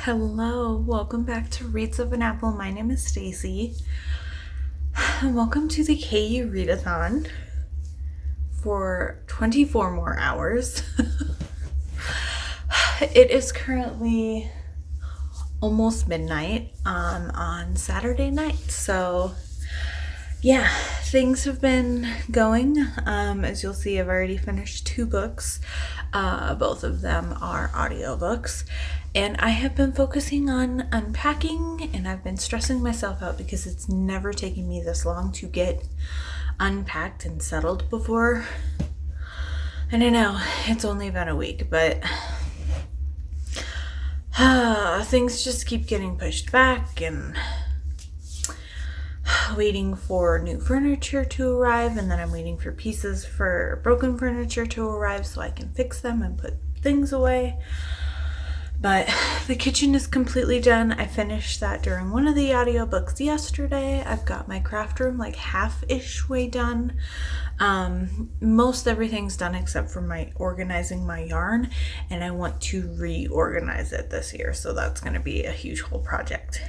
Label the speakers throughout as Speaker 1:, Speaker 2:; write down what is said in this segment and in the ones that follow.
Speaker 1: Hello, welcome back to Reads of an Apple. My name is Stacy, and welcome to the KU Readathon for 24 more hours. It is currently almost midnight on Saturday night, so yeah, things have been going. As you'll see, I've already finished 2 books. Both of them are audiobooks. And I have been focusing on unpacking, and I've been stressing myself out because it's never taken me this long to get unpacked and settled before. And I know it's only been a week, but things just keep getting pushed back and waiting for new furniture to arrive, and then I'm waiting for pieces for broken furniture to arrive so I can fix them and put things away. But the kitchen is completely done. I finished that during one of the audiobooks yesterday. I've got my craft room like half-ish way done. Most everything's done except for my organizing my yarn, and I want to reorganize it this year, so that's going to be a huge whole project.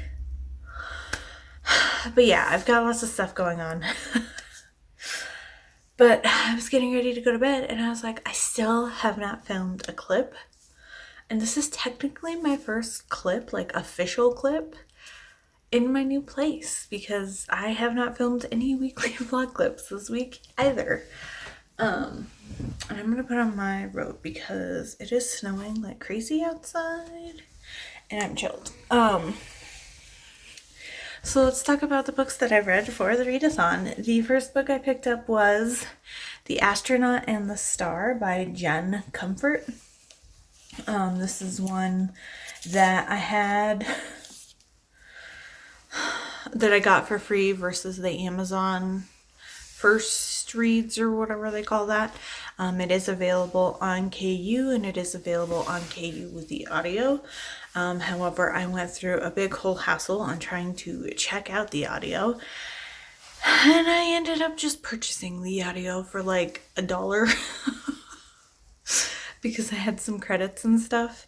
Speaker 1: But yeah, I've got lots of stuff going on. But I was getting ready to go to bed, and I was like, I still have not filmed a clip. And this is technically my first clip, like official clip, in my new place, because I have not filmed any weekly vlog clips this week either. And I'm gonna put on my robe because it is snowing like crazy outside, and I'm chilled. So let's talk about the books that I read for the readathon. The first book I picked up was The Astronaut and the Star by Jen Comfort. This is one that I got for free versus the Amazon first reads or whatever they call that. It is available on KU, and it is available on KU with the audio. However, I went through a big whole hassle on trying to check out the audio, and I ended up just purchasing the audio for like $1 because I had some credits and stuff,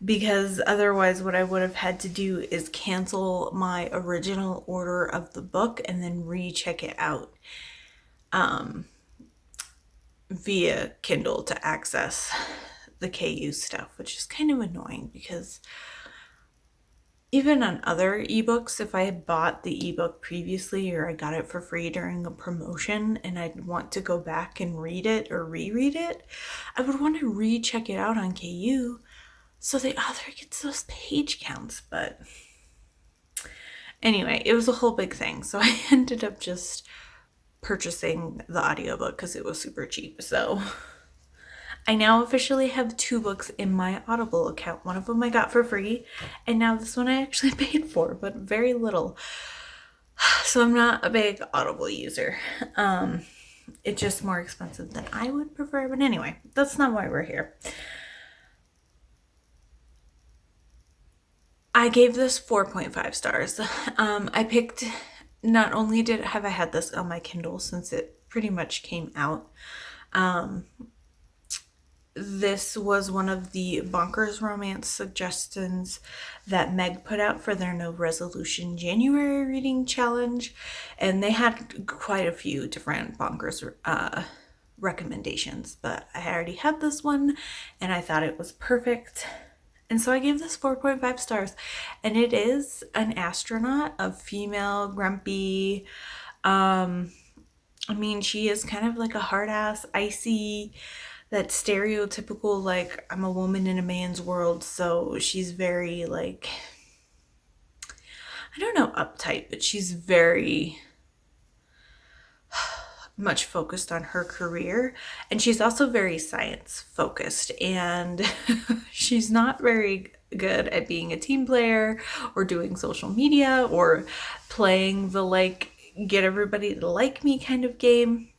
Speaker 1: because otherwise what I would have had to do is cancel my original order of the book and then recheck it out via Kindle to access the KU stuff, which is kind of annoying because even on other ebooks, if I had bought the ebook previously or I got it for free during a promotion and I'd want to go back and read it or reread it, I would want to recheck it out on KU so the author gets those page counts. But anyway, it was a whole big thing. So I ended up just purchasing the audiobook because it was super cheap. So I now officially have 2 books in my Audible account. One of them I got for free, and now this one I actually paid for, but very little. So I'm not a big Audible user. It's just more expensive than I would prefer, but anyway, that's not why we're here. I gave this 4.5 stars. I picked, not only have I had this on my Kindle since it pretty much came out, this was one of the bonkers romance suggestions that Meg put out for their No Resolution January reading challenge, and they had quite a few different bonkers recommendations, but I already had this one and I thought it was perfect, and so I gave this 4.5 stars. And it is an astronaut, a female, grumpy, she is kind of like a hard-ass, icy, that stereotypical, like, I'm a woman in a man's world, so she's very, like, I don't know, uptight, but she's very much focused on her career, and she's also very science focused, and she's not very good at being a team player or doing social media or playing the, like, get everybody to like me kind of game.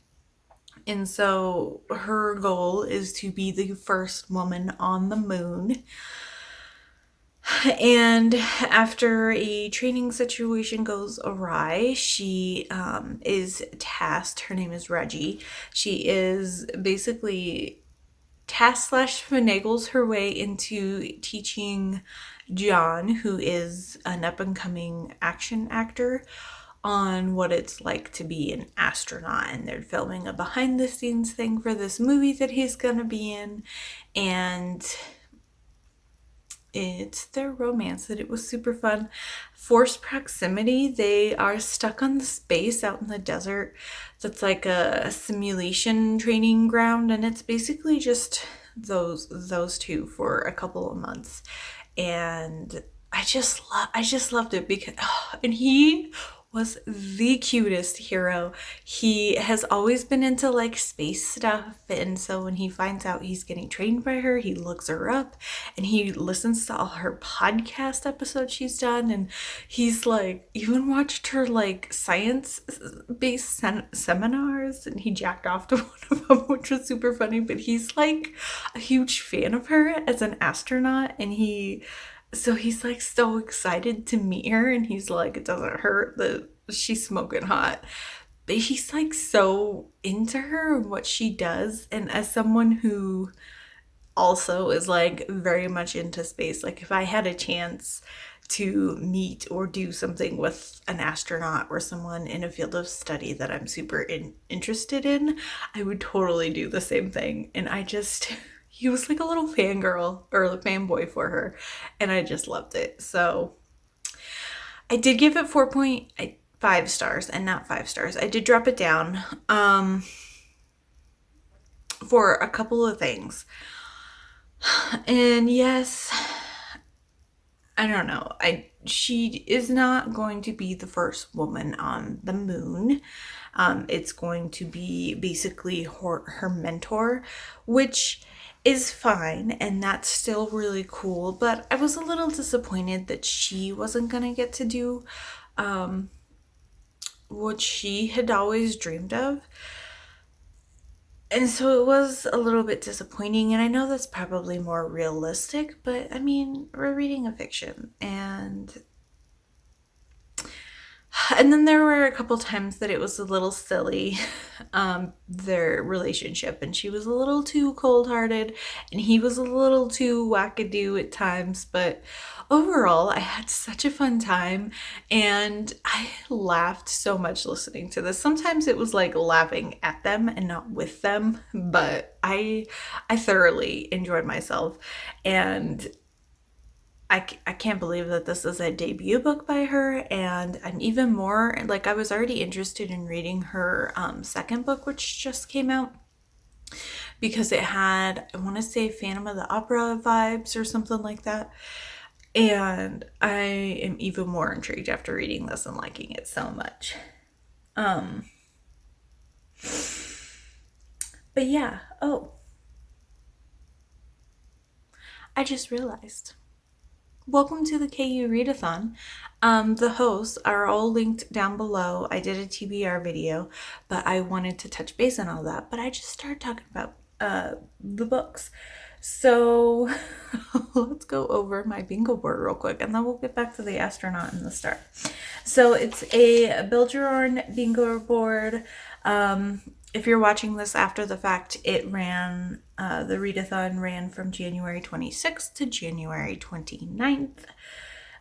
Speaker 1: And so her goal is to be the first woman on the moon. And after a training situation goes awry, she is tasked, her name is Reggie, she is basically task slash finagles her way into teaching John, who is an up-and-coming action actor, on what it's like to be an astronaut, and they're filming a behind-the-scenes thing for this movie that he's gonna be in, and it's their romance that it was super fun. Forced proximity, they are stuck on the space out in the desert that's like a simulation training ground, and it's basically just those two for a couple of months. And I just loved it because and he was the cutest hero. He has always been into like space stuff, and so when he finds out he's getting trained by her, he looks her up and he listens to all her podcast episodes she's done, and he's like even watched her like science based seminars, and he jacked off to one of them, which was super funny. But he's like a huge fan of her as an astronaut, and he's like so excited to meet her, and he's like, it doesn't hurt that she's smoking hot. But he's like so into her and what she does. And as someone who also is like very much into space, like if I had a chance to meet or do something with an astronaut or someone in a field of study that I'm super interested in, I would totally do the same thing. And he was like a little fangirl or a fanboy for her, and I just loved it. So I did give it 4.5 stars and not 5 stars. I did drop it down for a couple of things. And yes, I don't know. She is not going to be the first woman on the moon. It's going to be basically her mentor, which is fine, and that's still really cool. But I was a little disappointed that she wasn't gonna get to do what she had always dreamed of. And so it was a little bit disappointing, and I know that's probably more realistic, but I mean, we're reading a fiction, and then there were a couple times that it was a little silly, their relationship, and she was a little too cold-hearted, and he was a little too wackadoo at times, but overall, I had such a fun time, and I laughed so much listening to this. Sometimes it was like laughing at them and not with them, but I thoroughly enjoyed myself, and I can't believe that this is a debut book by her, and I'm even more, like I was already interested in reading her second book, which just came out, because it had, I want to say, Phantom of the Opera vibes or something like that, and I am even more intrigued after reading this and liking it so much. But yeah, I just realized. Welcome to the KU Readathon. The hosts are all linked down below. I did a TBR video, but I wanted to touch base on all that. But I just started talking about the books. So let's go over my bingo board real quick, and then we'll get back to the astronaut and the star. So it's a Build Your Own bingo board. If you're watching this after the fact, it ran, the readathon ran from January 26th to January 29th.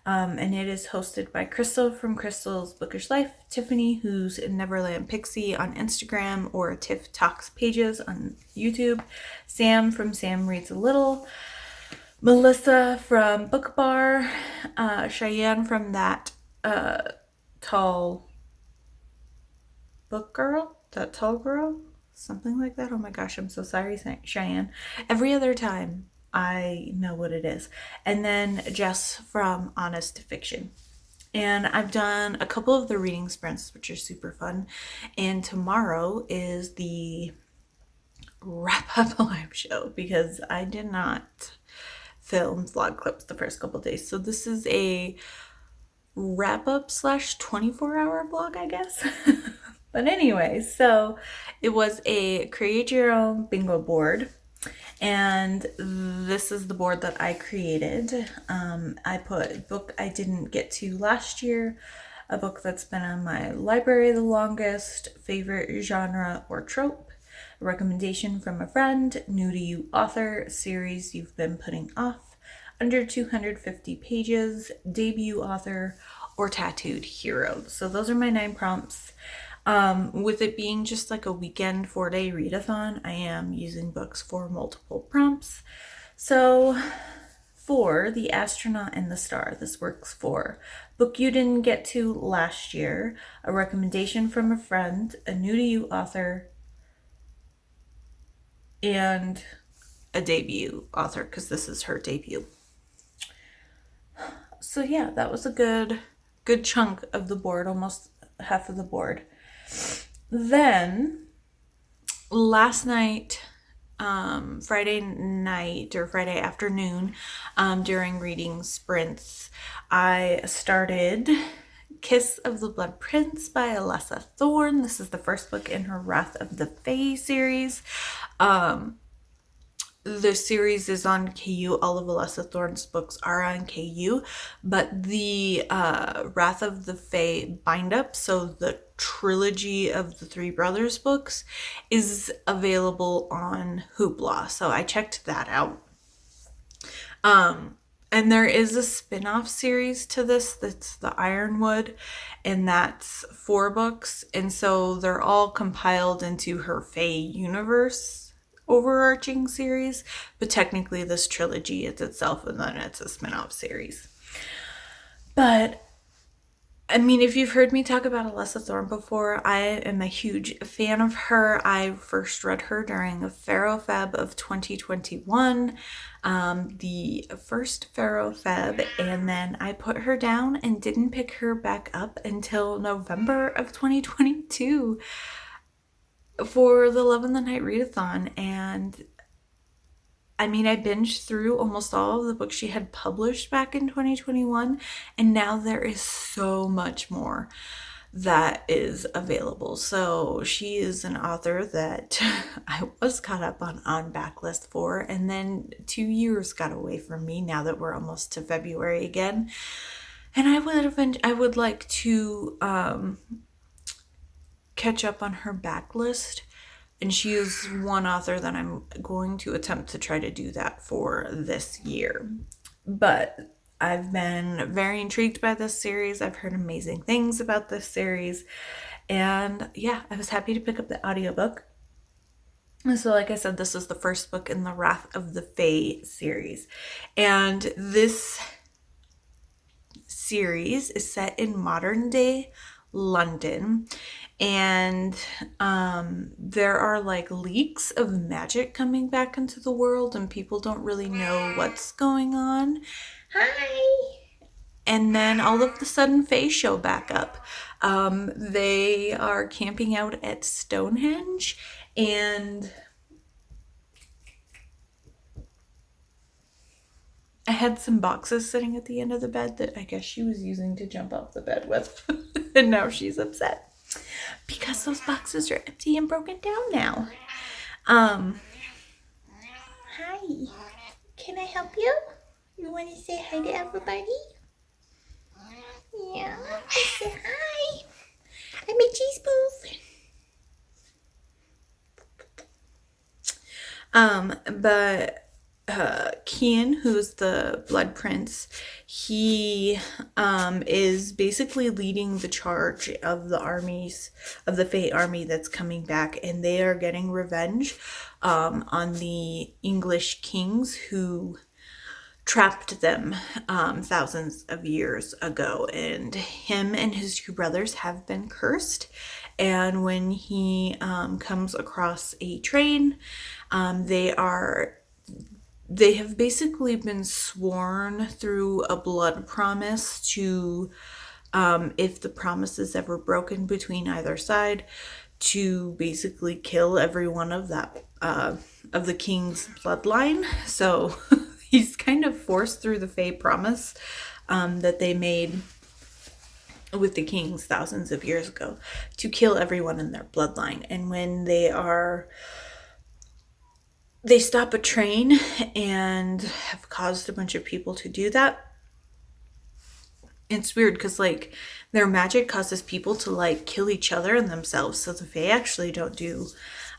Speaker 1: And it is hosted by Crystal from Crystal's Bookish Life, Tiffany, who's Neverland Pixie on Instagram, or Tiff Talks Pages on YouTube, Sam from Sam Reads a Little, Melissa from Book Bar, Cheyenne from That Tall Book Girl, That Tall Girl, something like that. Oh my gosh, I'm so sorry, Cheyenne. Every other time I know what it is. And then Jess from Honest Fiction. And I've done a couple of the reading sprints, which are super fun. And tomorrow is the wrap up live show, because I did not film vlog clips the first couple days. So this is a wrap up / 24-hour vlog, I guess. But anyway, so it was a create your own bingo board, and this is the board that I created. I put a book I didn't get to last year, a book that's been on my library the longest, favorite genre or trope, a recommendation from a friend, new to you author, series you've been putting off, under 250 pages, debut author, or tattooed hero. So those are my 9 prompts. With it being just like a weekend 4-day readathon, I am using books for multiple prompts. So for The Astronaut and the Star, this works for book you didn't get to last year, a recommendation from a friend, a new to you author, and a debut author, because this is her debut. So yeah, that was a good chunk of the board, almost half of the board. Then last night, Friday night or Friday afternoon, during reading sprints, I started Kiss of the Blood Prince by Alessa Thorn. This is the first book in her Wrath of the Fae series. The series is on KU. All of Alessa Thorn's books are on KU, but the Wrath of the Fae bind-up, so the trilogy of the Three Brothers books, is available on Hoopla. So I checked that out. And there is a spin-off series to this that's the Ironwood, and that's 4 books. And so they're all compiled into her Fae universe overarching series, but technically this trilogy is itself, and then it's a spin-off series. But I mean, if you've heard me talk about Alessa Thorn before, I am a huge fan of her. I first read her during a Pharaoh Feb of 2021, the first Pharaoh Feb, and then I put her down and didn't pick her back up until November of 2022 for the Love in the Night readathon. And I mean, I binged through almost all of the books she had published back in 2021, and now there is so much more that is available. So she is an author that I was caught up on backlist for, and then 2 years got away from me now that we're almost to February again. And I would like to catch up on her backlist, and she is one author that I'm going to attempt to try to do that for this year. But I've been very intrigued by this series. I've heard amazing things about this series, and yeah, I was happy to pick up the audiobook. So like I said, this is the first book in the Wrath of the Fae series, and this series is set in modern day London, and there are like leaks of magic coming back into the world, and people don't really know what's going on. Hi! And then all of a sudden Fae show back up. They are camping out at Stonehenge, and I had some boxes sitting at the end of the bed that I guess she was using to jump off the bed with. And now she's upset because those boxes are empty and broken down now. Hi. Can I help you? You want to say hi to everybody? Yeah. Say hi. I'm a cheese booth. But Kian, who's the Blood Prince, he is basically leading the charge of the armies, of the Fae army that's coming back, and they are getting revenge on the English kings who trapped them thousands of years ago. And him and his 2 brothers have been cursed, and when he comes across a train, they have basically been sworn through a blood promise to, if the promise is ever broken between either side, to basically kill every one of that of the king's bloodline. So he's kind of forced through the Fae promise that they made with the kings thousands of years ago to kill everyone in their bloodline. And when they stop a train and have caused a bunch of people to do that. It's weird because like their magic causes people to like kill each other and themselves. So the Fae actually don't do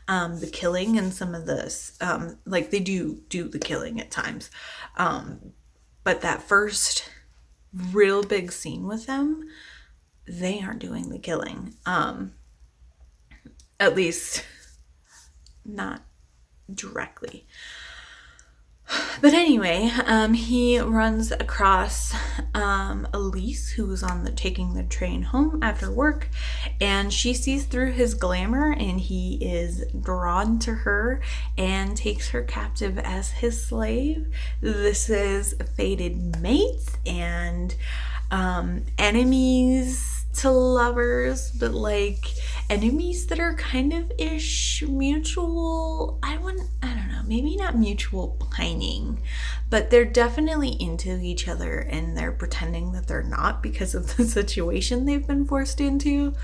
Speaker 1: the killing, and some of this like they do the killing at times. But that first real big scene with them, they aren't doing the killing. At least not directly. But anyway, he runs across Elise, who was taking the train home after work, and she sees through his glamour, and he is drawn to her and takes her captive as his slave. This is fated mates and enemies to lovers, but like enemies that are kind of ish mutual. I don't know, maybe not mutual pining, but they're definitely into each other, and they're pretending that they're not because of the situation they've been forced into.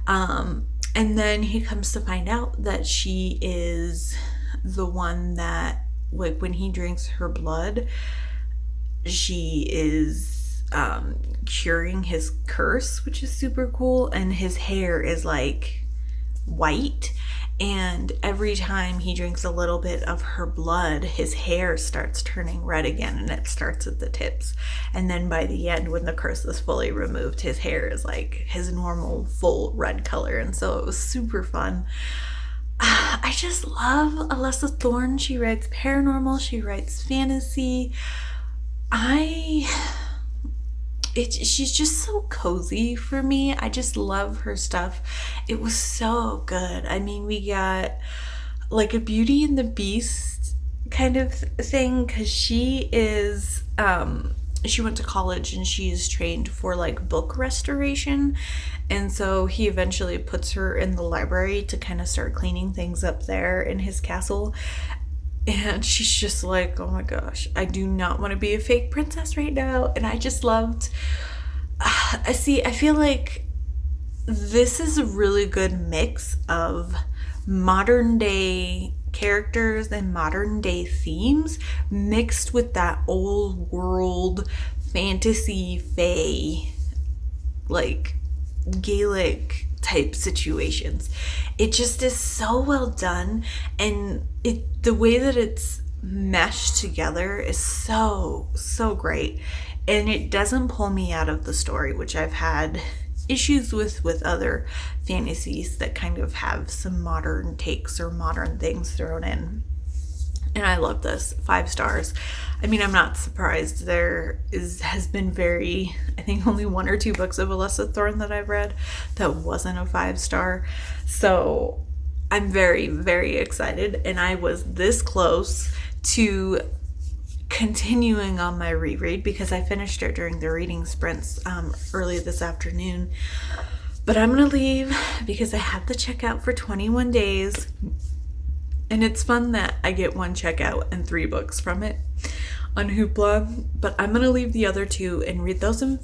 Speaker 1: And then he comes to find out that she is the one that, like, when he drinks her blood, she is curing his curse, which is super cool. And his hair is like white, and every time he drinks a little bit of her blood, his hair starts turning red again, and it starts at the tips. And then by the end, when the curse is fully removed, his hair is like his normal full red color. And so it was super fun. I just love Alessa Thorn. She writes paranormal, she writes fantasy. She's just so cozy for me. I just love her stuff. It was so good. I mean, we got like a Beauty and the Beast kind of thing, because she is she went to college and she is trained for like book restoration, and so he eventually puts her in the library to kind of start cleaning things up there in his castle. And she's just like, oh my gosh, I do not want to be a fake princess right now. And I just loved, I feel like this is a really good mix of modern day characters and modern day themes mixed with that old world fantasy fae, like Gaelic type situations. It just is so well done, and the way that it's meshed together is so great, and it doesn't pull me out of the story, which I've had issues with other fantasies that kind of have some modern takes or modern things thrown in. And I love this. 5 stars. I mean, I'm not surprised. Has been I think only 1 or 2 books of Alessa Thorn that I've read that wasn't a 5-star. So I'm very, very excited. And I was this close to continuing on my reread, because I finished it during the reading sprints early this afternoon. But I'm going to leave because I have the checkout for 21 days. And it's fun that I get 1 checkout and 3 books from it on Hoopla. But I'm going to leave the other 2 and read those in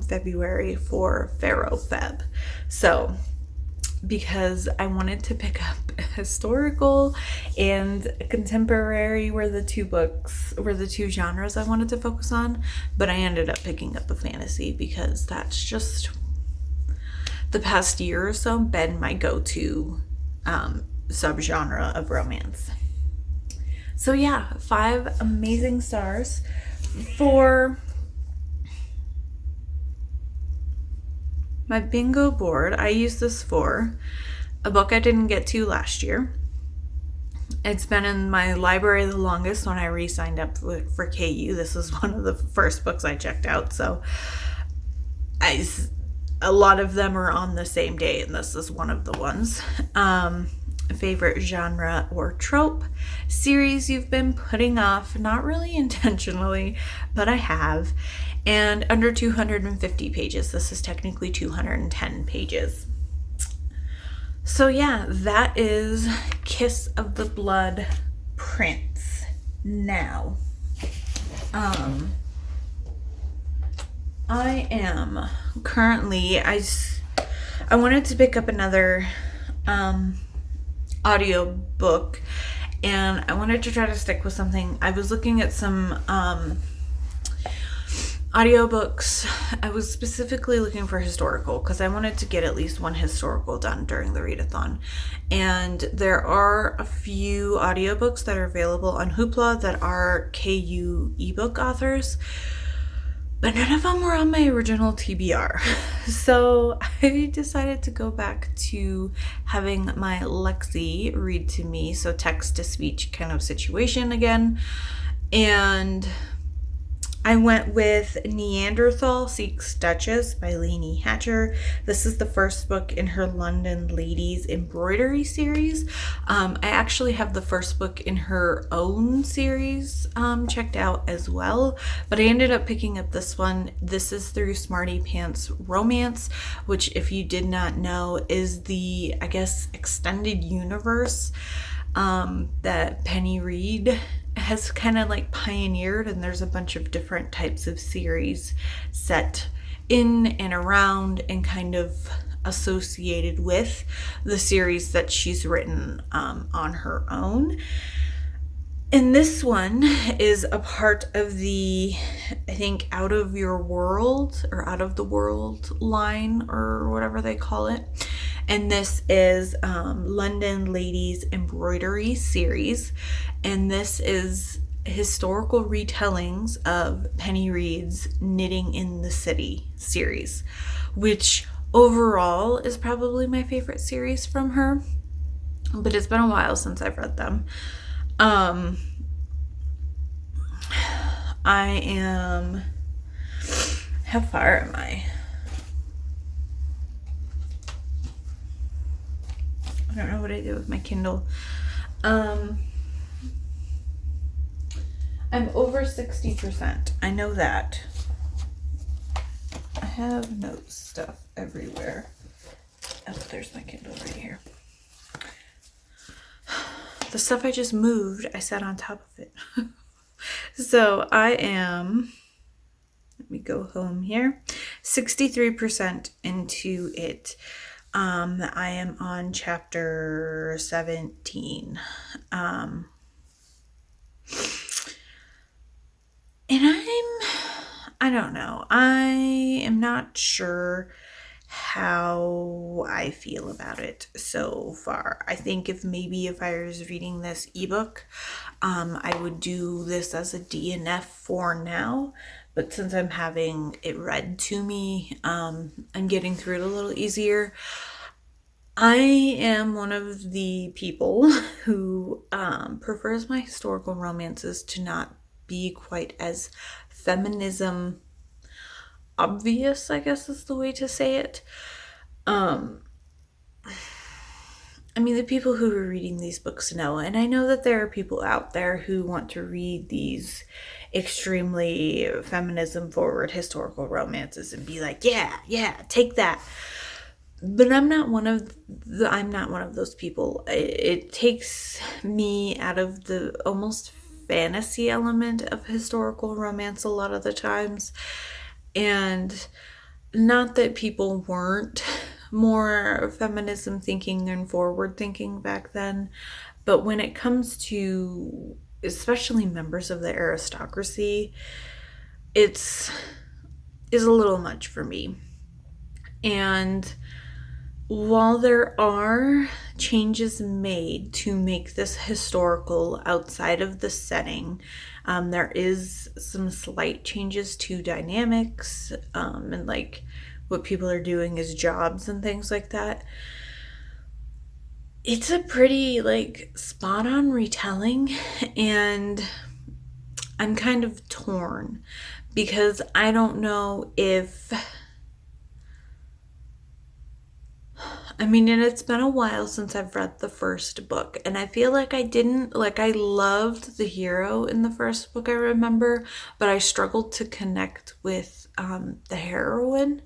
Speaker 1: February for Pharaoh Feb. So, because I wanted to pick up historical and contemporary were the 2 genres I wanted to focus on. But I ended up picking up a fantasy because that's just the past year or so been my go-to subgenre of romance. So yeah, 5 amazing stars for my bingo board. I used this for a book I didn't get to last year. It's been in my library the longest when I re-signed up for KU. This was one of the first books I checked out, so a lot of them are on the same day, and this is one of the ones. Favorite genre or trope series you've been putting off, not really intentionally, but I have, and under 250 pages. This is technically 210 pages. So yeah, that is Kiss of the Blood Prince. Now, I am currently, I wanted to pick up another audio book, and I wanted to try to stick with something. I was looking at some Audiobooks, I was specifically looking for historical because I wanted to get at least one historical done during the readathon. And there are a few audiobooks that are available on Hoopla that are KU ebook authors, but none of them were on my original TBR. So I decided to go back to having my Lexi read to me, so text to speech kind of situation again. And I went with Neanderthal Seeks Duchess by Laney. This is the first book in her London Ladies embroidery series. I actually have the first book in her own series checked out as well, but I ended up picking up this one. This is through Smarty Pants Romance, which, if you did not know, is the, I guess, extended universe that Penny Reid has kind of like pioneered, and there's a bunch of different types of series set in and around and kind of associated with the series that she's written on her own. And this one is a part of the, I think, Out of Your World or Out of the World line or whatever they call it. And this is London Ladies Embroidery series. And this is historical retellings of Penny Reid's Knitting in the City series, which overall is probably my favorite series from her. But it's been a while since I've read them. I am, how far am I? I don't know what I did with my Kindle. I'm over 60%. I know that. I have notes stuff everywhere. Oh, there's my Kindle right here. The stuff I just moved, I sat on top of it. So I am, let me go home here, 63% into it. I am on chapter 17. And I don't know. I am not sure how I feel about it so far. I think if I was reading this ebook, I would do this as a DNF for now. But since I'm having it read to me, I'm getting through it a little easier. I am one of the people who prefers my historical romances to not be quite as feminism obvious, I guess is the way to say it. I mean, the people who are reading these books know, and I know that there are people out there who want to read these extremely feminism forward historical romances and be like, yeah, take that. But I'm not one of those people. It takes me out of the almost fantasy element of historical romance a lot of the times. And not that people weren't more feminism thinking and forward thinking back then, but when it comes to especially members of the aristocracy, is a little much for me. And while there are changes made to make this historical outside of the setting, there is some slight changes to dynamics and like what people are doing as jobs and things like that. It's a pretty like spot on retelling, and I'm kind of torn because I don't know if, and it's been a while since I've read the first book, and I feel like I loved the hero in the first book, I remember, but I struggled to connect with the heroine.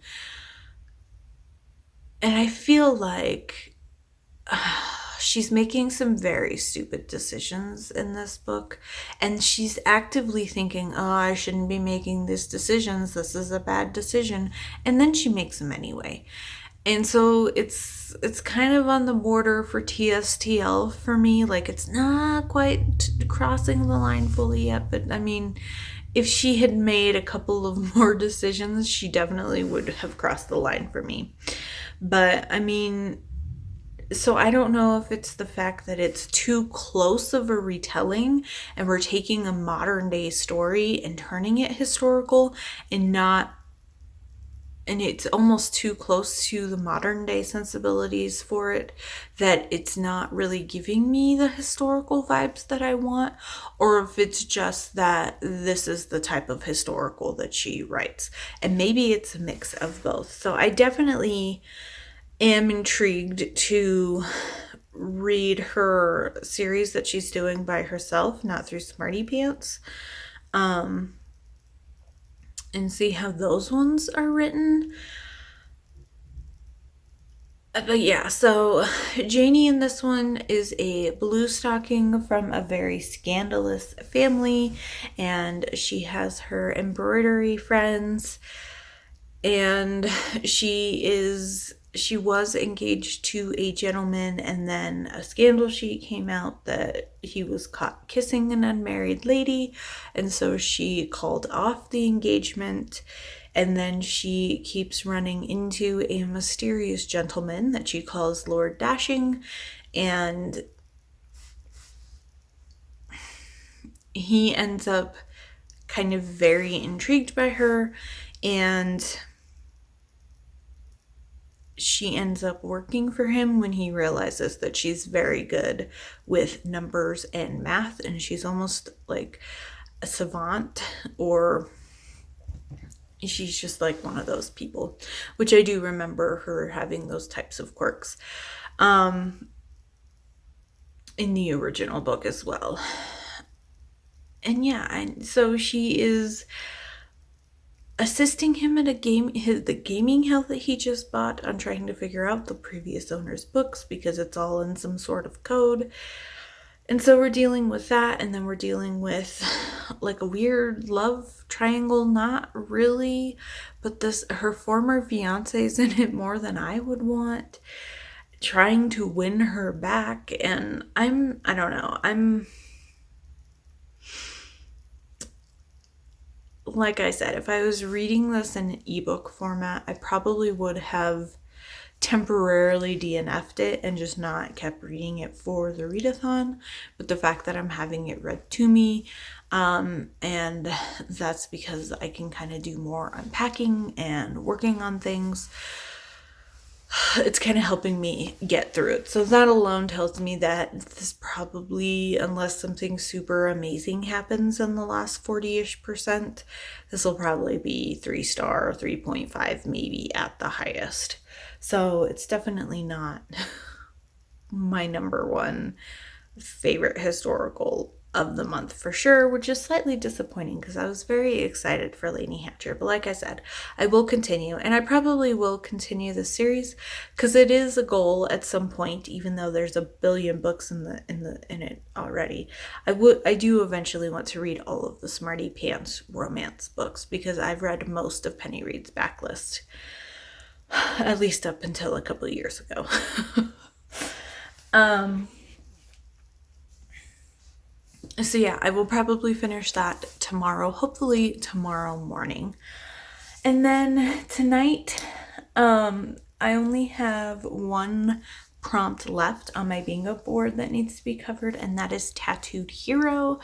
Speaker 1: And I feel like she's making some very stupid decisions in this book, and she's actively thinking, oh, I shouldn't be making these decisions, this is a bad decision, and then she makes them anyway. And so it's kind of on the border for TSTL for me. Like, it's not quite crossing the line fully yet, but if she had made a couple of more decisions, she definitely would have crossed the line for me. But I mean, so I don't know if it's the fact that it's too close of a retelling and we're taking a modern day story and turning it historical and not, and it's almost too close to the modern day sensibilities for it, that it's not really giving me the historical vibes that I want, or if it's just that this is the type of historical that she writes. And maybe it's a mix of both. So I definitely am intrigued to read her series that she's doing by herself, not through Smarty Pants, and see how those ones are written. But yeah, so Janie in this one is a blue stocking from a very scandalous family, and she has her embroidery friends, and she was engaged to a gentleman, and then a scandal sheet came out that he was caught kissing an unmarried lady, and so she called off the engagement. And then she keeps running into a mysterious gentleman that she calls Lord Dashing, and he ends up kind of very intrigued by her, and she ends up working for him when he realizes that she's very good with numbers and math, and she's almost like a savant, or she's just like one of those people, which I do remember her having those types of quirks in the original book as well. And yeah, and so she is assisting him at the gaming house that he just bought, on trying to figure out the previous owner's books, because it's all in some sort of code. And so we're dealing with that, and then we're dealing with like a weird love triangle, not really, but her former fiance is in it more than I would want, trying to win her back. And I don't know, like I said, if I was reading this in an ebook format, I probably would have temporarily DNF'd it and just not kept reading it for the readathon. But the fact that I'm having it read to me, and that's because I can kind of do more unpacking and working on things, it's kind of helping me get through it. So that alone tells me that this probably, unless something super amazing happens in the last 40-ish%, this will probably be 3-star, 3.5 maybe at the highest. So it's definitely not my number one favorite historical of the month for sure, which is slightly disappointing because I was very excited for Laney Hatcher. But like I said, I will continue, and I probably will continue the series because it is a goal at some point, even though there's a billion books in it already. I do eventually want to read all of the Smarty Pants romance books, because I've read most of Penny Reed's backlist, at least up until a couple of years ago. So yeah, I will probably finish that tomorrow, hopefully tomorrow morning. And then tonight, I only have one prompt left on my bingo board that needs to be covered, and that is Tattooed Hero.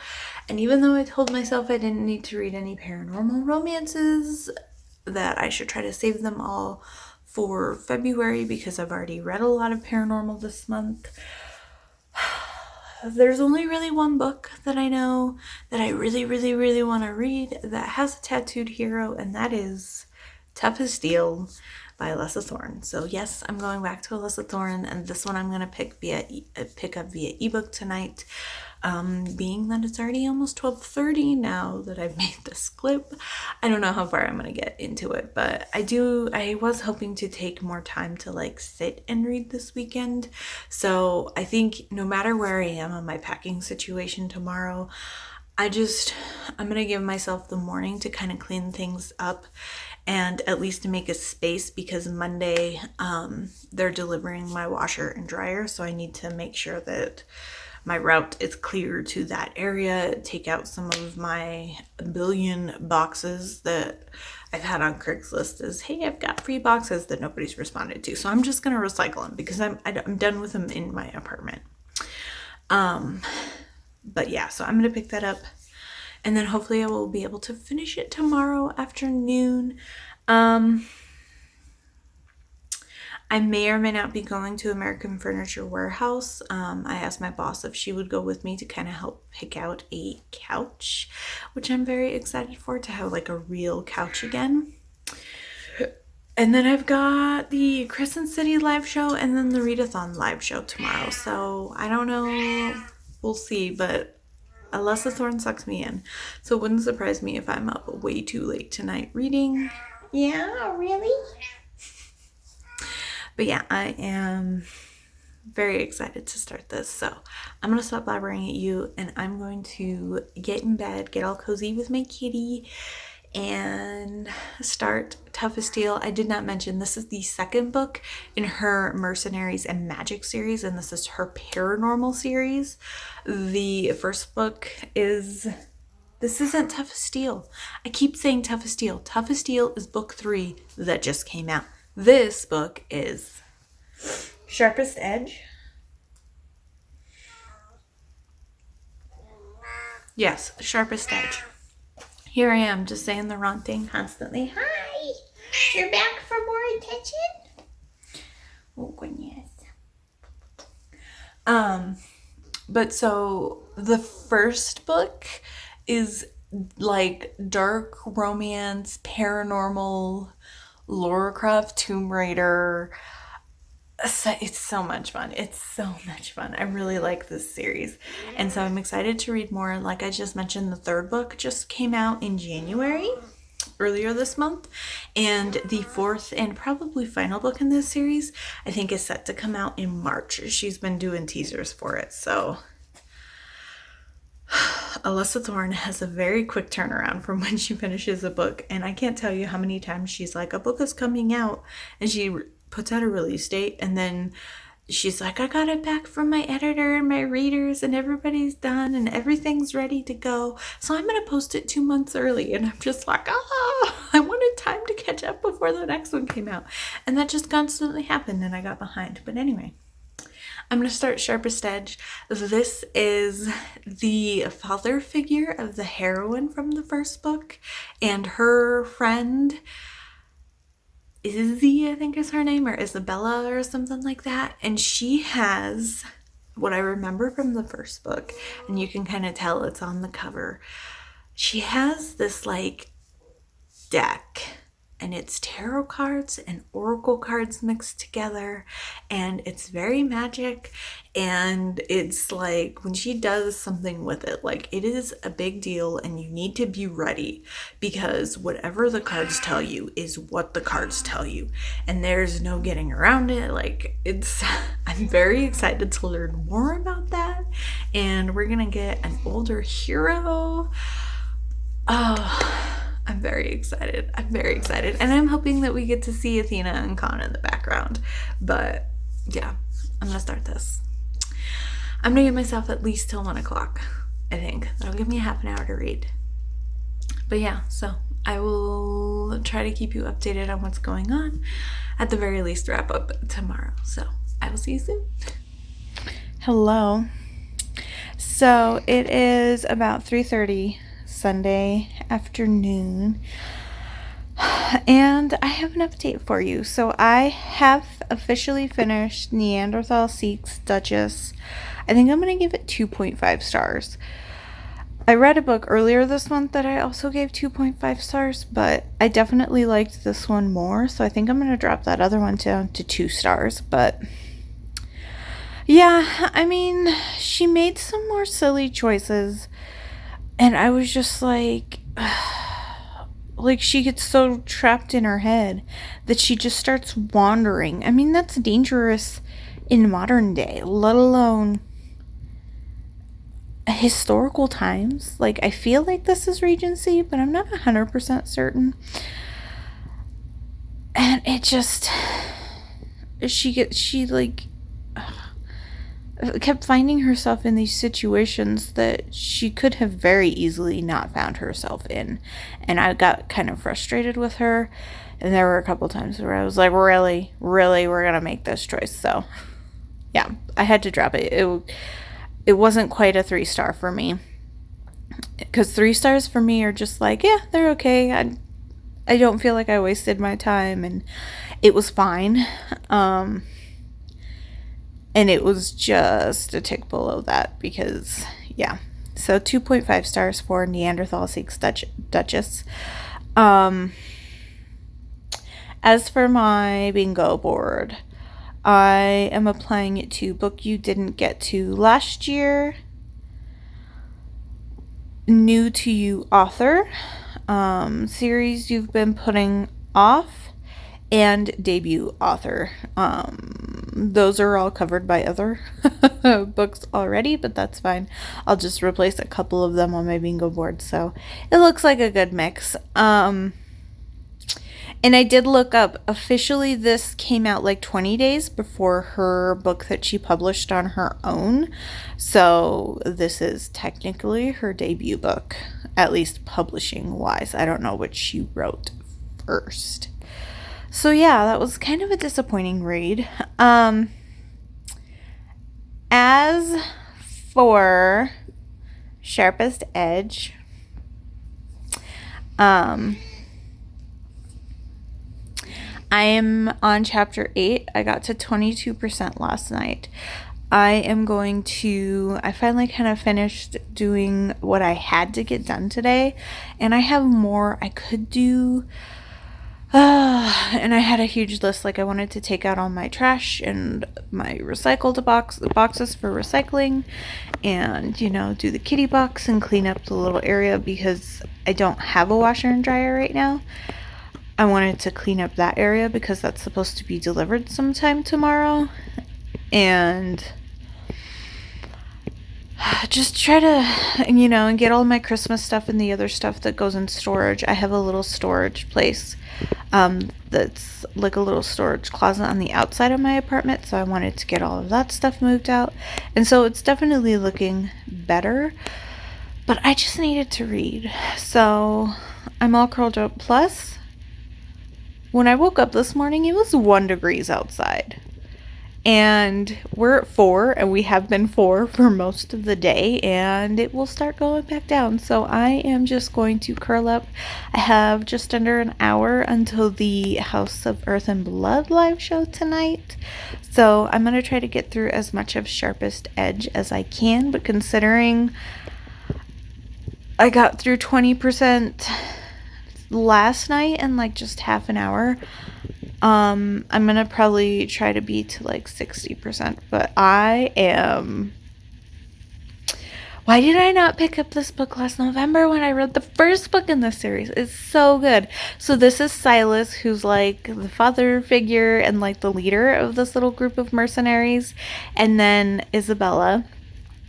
Speaker 1: And even though I told myself I didn't need to read any paranormal romances, that I should try to save them all for February, because I've already read a lot of paranormal this month, there's only really one book that I know that I really, really, really want to read that has a tattooed hero, and that is Tough as Steel by Alessa Thorn. So yes, I'm going back to Alessa Thorn, and this one I'm going to pick up via ebook tonight. Being that it's already almost 12:30 now that I've made this clip, I don't know how far I'm going to get into it, but I was hoping to take more time to like sit and read this weekend. So I think no matter where I am on my packing situation tomorrow, I'm going to give myself the morning to kind of clean things up, and at least to make a space, because Monday, they're delivering my washer and dryer. So I need to make sure that my route is clear to that area, take out some of my billion boxes that I've had on Craigslist as, hey, I've got free boxes that nobody's responded to. So I'm just going to recycle them because I'm done with them in my apartment. But yeah, so I'm going to pick that up. And then hopefully I will be able to finish it tomorrow afternoon. I may or may not be going to American Furniture Warehouse. I asked my boss if she would go with me to kind of help pick out a couch, which I'm very excited for, to have like a real couch again. And then I've got the Crescent City live show and then the Readathon live show tomorrow. So I don't know. We'll see, but Alessa Thorn sucks me in. So it wouldn't surprise me if I'm up way too late tonight reading. Yeah, really? But yeah, I am very excited to start this. So I'm going to stop blabbering at you and I'm going to get in bed, get all cozy with my kitty, and start Toughest Steel. I did not mention this is the second book in her Mercenaries and Magic series, and this is her Paranormal series. The first book is... This isn't Toughest Steel. I keep saying Toughest Steel. Toughest Steel is book 3 that just came out. This book is Sharpest Edge. Yes, Sharpest Edge. Here I am, just saying the wrong thing constantly. Hi! You're back for more attention? Oh, goodness. But so the first book is like dark romance, paranormal, Lara Croft, Tomb Raider. It's so much fun. It's so much fun. I really like this series. And so I'm excited to read more. Like I just mentioned, the third book just came out in January, earlier this month. And the fourth and probably final book in this series, I think, is set to come out in March. She's been doing teasers for it. So Alessa Thorn has a very quick turnaround from when she finishes a book. And I can't tell you how many times she's like, a book is coming out. And she puts out a release date, and then she's like, I got it back from my editor and my readers and everybody's done and everything's ready to go, so I'm gonna post it 2 months early. And I'm just like, I wanted time to catch up before the next one came out, and that just constantly happened and I got behind. But anyway, I'm gonna start Sharpest Edge. This is the father figure of the heroine from the first book, and her friend Izzy, I think is her name, or Isabella or something like that. And she has what I remember from the first book, and you can kind of tell it's on the cover. She has this like deck, and it's tarot cards and oracle cards mixed together, and it's very magic. And it's like when she does something with it, like it is a big deal, and you need to be ready, because whatever the cards tell you is what the cards tell you, and there's no getting around it. Like I'm very excited to learn more about that, and we're gonna get an older hero. Oh, I'm very excited. And I'm hoping that we get to see Athena and Khan in the background. But yeah, I'm going to start this. I'm going to give myself at least till 1 o'clock, I think. That'll give me a half an hour to read. But yeah, so I will try to keep you updated on what's going on. At the very least, wrap up tomorrow. So I will see you soon. Hello. So it is about 3:30 Sunday afternoon, and I have an update for you. So I have officially finished Neanderthal Seeks Duchess. I think I'm going to give it 2.5 stars. I read a book earlier this month that I also gave 2.5 stars, but I definitely liked this one more, so I think I'm going to drop that other one down to 2 stars. But yeah, I mean, she made some more silly choices. And I was just like she gets so trapped in her head that she just starts wandering. I mean, that's dangerous in modern day, let alone historical times. Like, I feel like this is Regency, but I'm not 100% certain. And it just, kept finding herself in these situations that she could have very easily not found herself in. And I got kind of frustrated with her. And there were a couple times where I was like, really, we're going to make this choice. So, yeah, I had to drop it. It wasn't quite a 3-star for me. Because 3 stars for me are just like, yeah, they're okay. I don't feel like I wasted my time. And it was fine. And it was just a tick below that because, yeah. So 2.5 stars for Neanderthal Seeks Duchess. As for my bingo board, I am applying it to book you didn't get to last year, new to you author, series you've been putting off, and debut author. Those are all covered by other books already, but that's fine. I'll just replace a couple of them on my bingo board, so it looks like a good mix. And I did look up, officially this came out like 20 days before her book that she published on her own. So this is technically her debut book, at least publishing wise. I don't know what she wrote first. So yeah, that was kind of a disappointing read. As for Sharpest Edge, I am on chapter 8. I got to 22% last night. I finally kind of finished doing what I had to get done today, and I have more I could do. And I had a huge list. Like, I wanted to take out all my trash and my recycled boxes for recycling, and, do the kitty box and clean up the little area because I don't have a washer and dryer right now. I wanted to clean up that area because that's supposed to be delivered sometime tomorrow. And just try to, and get all my Christmas stuff and the other stuff that goes in storage. I have a little storage place that's like a little storage closet on the outside of my apartment. So I wanted to get all of that stuff moved out. And so it's definitely looking better. But I just needed to read. So I'm all curled up. Plus, when I woke up this morning, it was 1 degree outside. And we're at 4, and we have been 4 for most of the day, and it will start going back down. So I am just going to curl up. I have just under an hour until the House of Earth and Blood live show tonight. So I'm going to try to get through as much of Sharpest Edge as I can, but considering I got through 20% last night in like just half an hour, I'm gonna probably try to be to like 60%, but why did I not pick up this book last November when I read the first book in this series? It's so good. So this is Silas, who's like the father figure and like the leader of this little group of mercenaries, and then Isabella,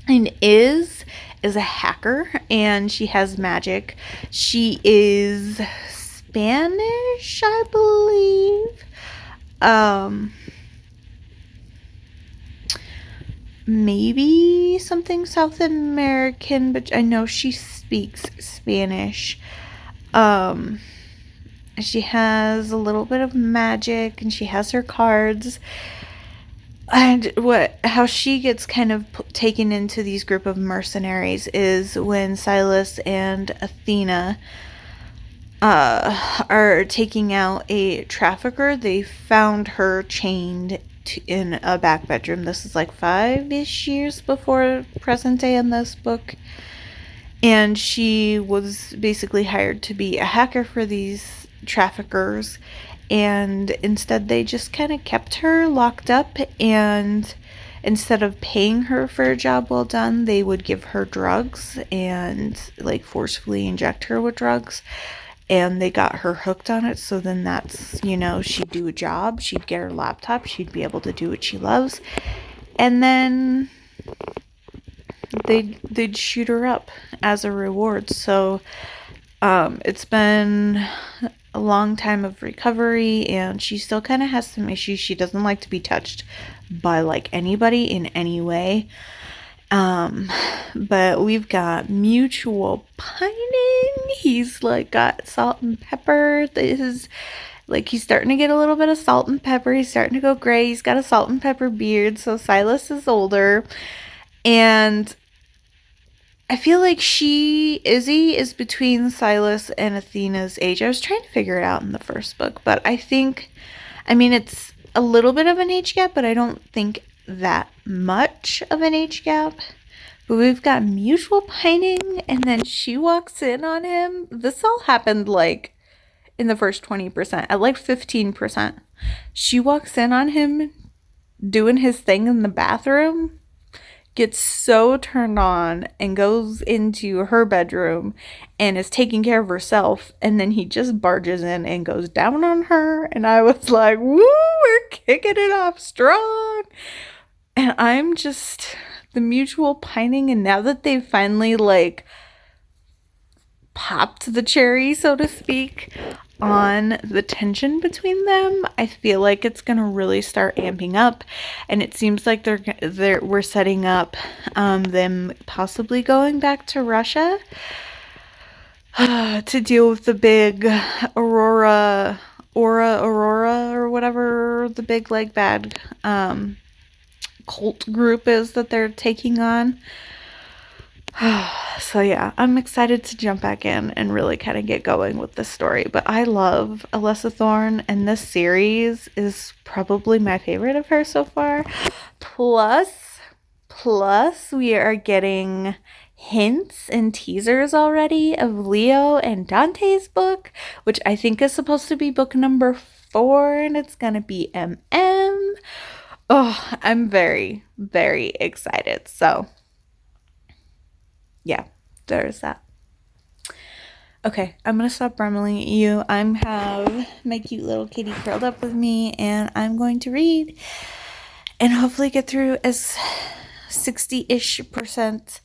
Speaker 1: and is a hacker, and she has magic. She is Spanish, I believe. Maybe something South American, but I know she speaks Spanish. She has a little bit of magic, and she has her cards. And how she gets kind of taken into these group of mercenaries is when Silas and Athena are taking out a trafficker. They found her chained in a back bedroom. This is like 5-ish years before present day in this book. And she was basically hired to be a hacker for these traffickers. And instead they just kind of kept her locked up, and instead of paying her for a job well done, they would give her drugs and like forcefully inject her with drugs, and they got her hooked on it. So then that's, she'd do a job, she'd get her laptop, she'd be able to do what she loves, and then they'd shoot her up as a reward. So it's been a long time of recovery, and she still kind of has some issues. She doesn't like to be touched by like anybody in any way. But we've got mutual pining. He's like got salt and pepper. He's starting to get a little bit of salt and pepper. He's starting to go gray. He's got a salt and pepper beard. So Silas is older. And I feel like Izzy is between Silas and Athena's age. I was trying to figure it out in the first book, but it's a little bit of an age gap, but I don't think that much of an age gap. But we've got mutual pining, and then she walks in on him. This all happened like in the first 20%, at like 15%. She walks in on him doing his thing in the bathroom, gets so turned on, and goes into her bedroom and is taking care of herself, and then he just barges in and goes down on her, and I was like, woo, we're kicking it off strong. And I'm just, the mutual pining, and now that they've finally like popped the cherry, so to speak, on the tension between them, I feel like it's gonna really start amping up, and it seems like we're setting up them possibly going back to Russia to deal with the big Aurora or whatever the big like bad cult group is that they're taking on. So yeah, I'm excited to jump back in and really kind of get going with this story. But I love Alessa Thorn, and this series is probably my favorite of her so far. Plus, we are getting hints and teasers already of Leo and Dante's book, which I think is supposed to be book number 4, and it's gonna be MM. Oh, I'm very, very excited. So yeah, there's that. Okay, I'm gonna stop rambling at you. I have my cute little kitty curled up with me, and I'm going to read and hopefully get through as 60-ish%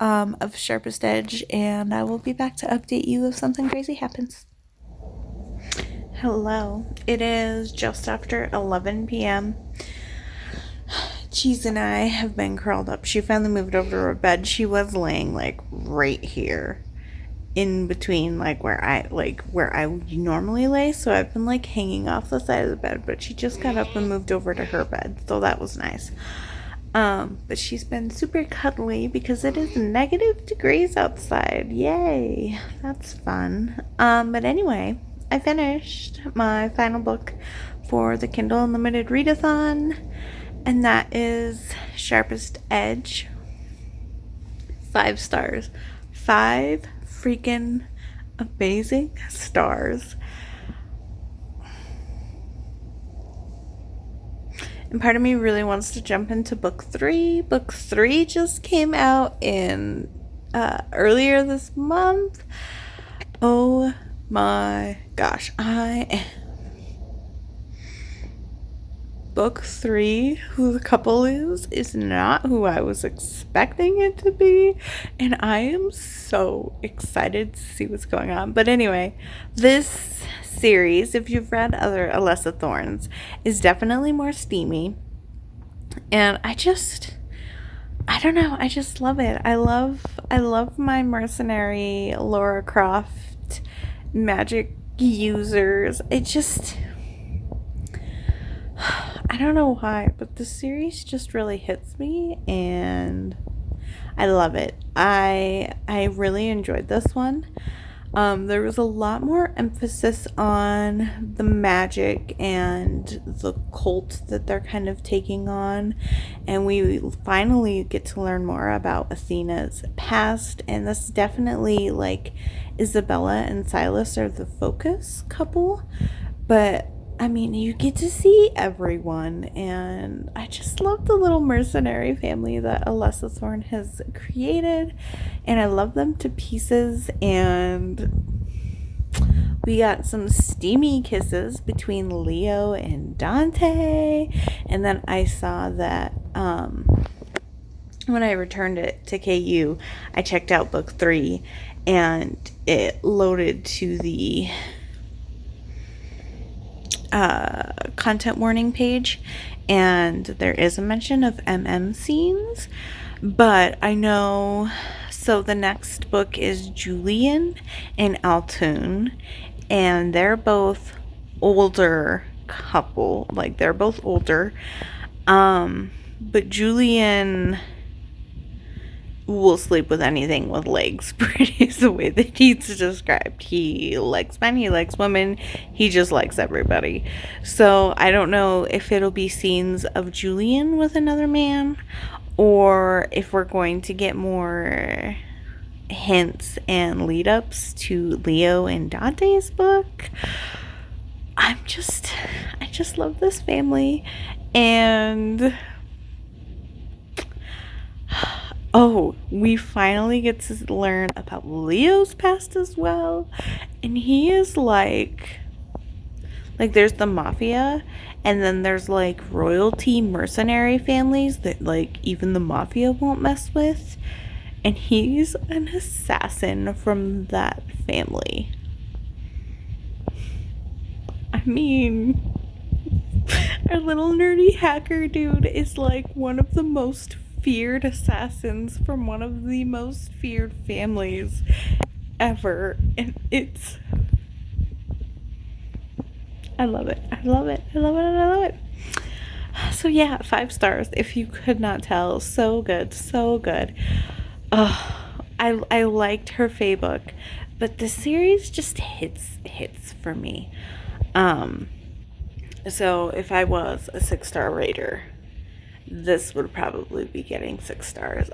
Speaker 1: of Sharpest Edge, and I will be back to update you if something crazy happens. Hello, it is just after 11 p.m. Cheese and I have been curled up. She finally moved over to her bed. She was laying like right here in between like where I normally lay, so I've been like hanging off the side of the bed, but she just got up and moved over to her bed, so that was nice. But she's been super cuddly because it is -degrees outside. Yay, that's fun. But anyway, I finished my final book for the Kindle Unlimited Readathon, and that is Sharpest Edge. 5 stars. 5 freaking amazing stars. And part of me really wants to jump into book 3. Book 3 just came out in earlier this month. Oh my gosh. Book 3, who the couple is not who I was expecting it to be, and I am so excited to see what's going on. But anyway, this series, if you've read other Alessa Thorns, is definitely more steamy, and I don't know, I just love it. I love my mercenary Lara Croft magic users. I don't know why, but the series just really hits me, and I love it. I really enjoyed this one. There was a lot more emphasis on the magic and the cult that they're kind of taking on, and we finally get to learn more about Athena's past, and this definitely, like, Isabella and Silas are the focus couple, but I mean, you get to see everyone, and I just love the little mercenary family that Alessa Thorn has created, and I love them to pieces. And we got some steamy kisses between Leo and Dante, and then I saw that when I returned it to KU, I checked out book 3, and it loaded to the content warning page, and there is a mention of scenes, but I know, so the next book is Julian and Altoon, and they're both older couple, like they're both older, but Julian will sleep with anything with legs, pretty is the way that he's described. He likes men, he likes women, he just likes everybody. So I don't know if it'll be scenes of Julian with another man, or if we're going to get more hints and lead ups to Leo and Dante's book. I just love this family. And oh, we finally get to learn about Leo's past as well. And he is like there's the mafia, and then there's like royalty mercenary families that like even the mafia won't mess with. And he's an assassin from that family. I mean, our little nerdy hacker dude is like one of the most feared assassins from one of the most feared families ever. And I love it. I love it. I love it. I love it. So yeah, 5 stars if you could not tell. So good. So good. I liked her Fae book, but the series just hits for me. So if I was a 6-star rater, this would probably be getting 6 stars.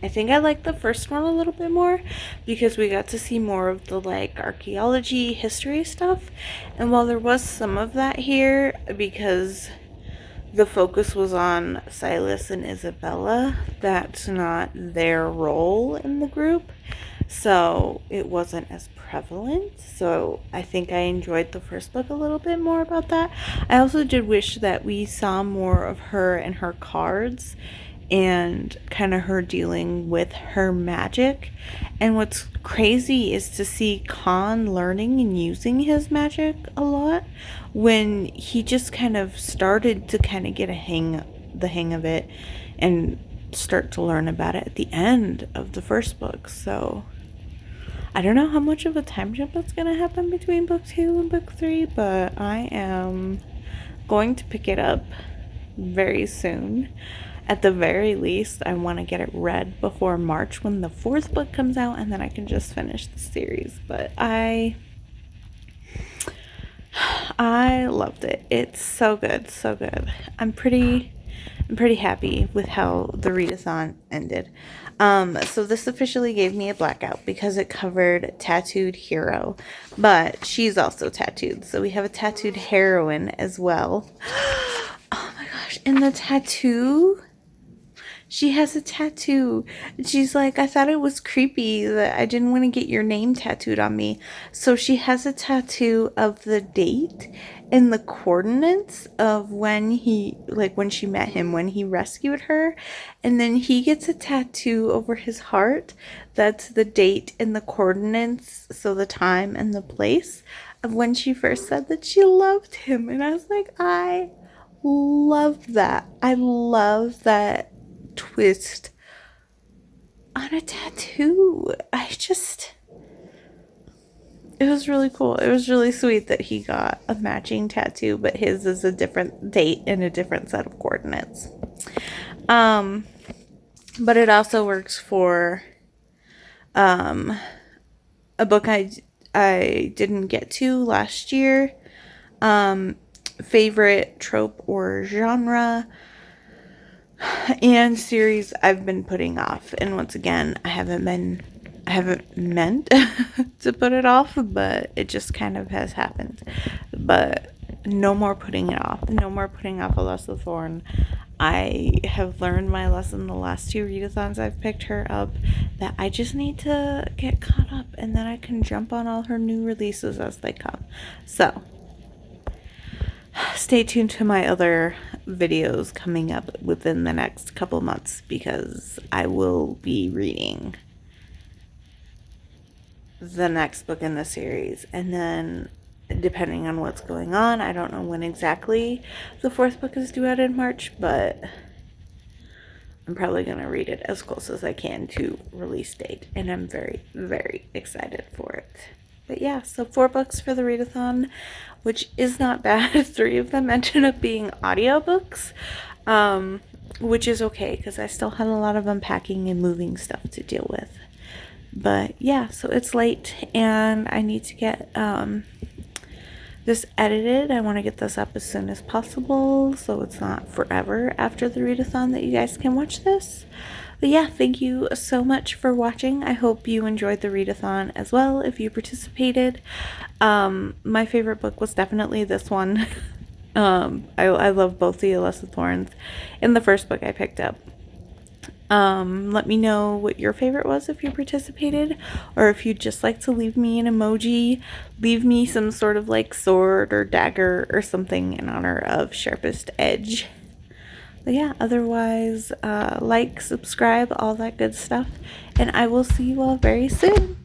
Speaker 1: I think I like the first one a little bit more because we got to see more of the like archaeology history stuff, and while there was some of that here because the focus was on Silas and Isabella, that's not their role in the group, so it wasn't as prevalent. So I think I enjoyed the first book a little bit more about that. I also did wish that we saw more of her and her cards and kind of her dealing with her magic. And what's crazy is to see Khan learning and using his magic a lot when he just kind of started to kind of get the hang of it and start to learn about it at the end of the first book. So I don't know how much of a time jump that's going to happen between book 2 and book 3, but I am going to pick it up very soon. At the very least, I want to get it read before March when the 4th book comes out, and then I can just finish the series. But I loved it. It's so good, so good. I'm pretty happy with how the readathon ended. So this officially gave me a blackout because it covered Tattooed Hero, but she's also tattooed, so we have a tattooed heroine as well. Oh my gosh, and the tattoo, she has a tattoo. She's like, I thought it was creepy that I didn't want to get your name tattooed on me. So she has a tattoo of the date and the coordinates of when she met him, when he rescued her. And then he gets a tattoo over his heart that's the date and the coordinates, so the time and the place of when she first said that she loved him. And I was like, I love that. I love that twist on a tattoo. It was really cool. It was really sweet that he got a matching tattoo, but his is a different date and a different set of coordinates. But it also works for a book I didn't get to last year. Favorite trope or genre and series I've been putting off. And once again, I haven't meant to put it off, but it just kind of has happened. But no more putting it off. No more putting off Alessa Thorn. I have learned my lesson the last 2 readathons I've picked her up, that I just need to get caught up, and then I can jump on all her new releases as they come. So stay tuned to my other videos coming up within the next couple months, because I will be reading the next book in the series, and then depending on what's going on. I don't know when exactly the fourth book is due out in March, but I'm probably going to read it as close as I can to release date, and I'm very, very excited for it. But yeah, so 4 books for the readathon, which is not bad. 3 of them ended up being audiobooks, which is okay because I still had a lot of unpacking and moving stuff to deal with. But yeah, so it's late and I need to get this edited. I want to get this up as soon as possible so it's not forever after the readathon that you guys can watch this. But yeah, thank you so much for watching. I hope you enjoyed the readathon as well if you participated. My favorite book was definitely this one. I love both the Alessa Thorns and the first book I picked up. Let me know what your favorite was if you participated, or if you'd just like to leave me an emoji, leave me some sort of like sword or dagger or something in honor of Sharpest Edge. But yeah, otherwise, like, subscribe, all that good stuff, and I will see you all very soon.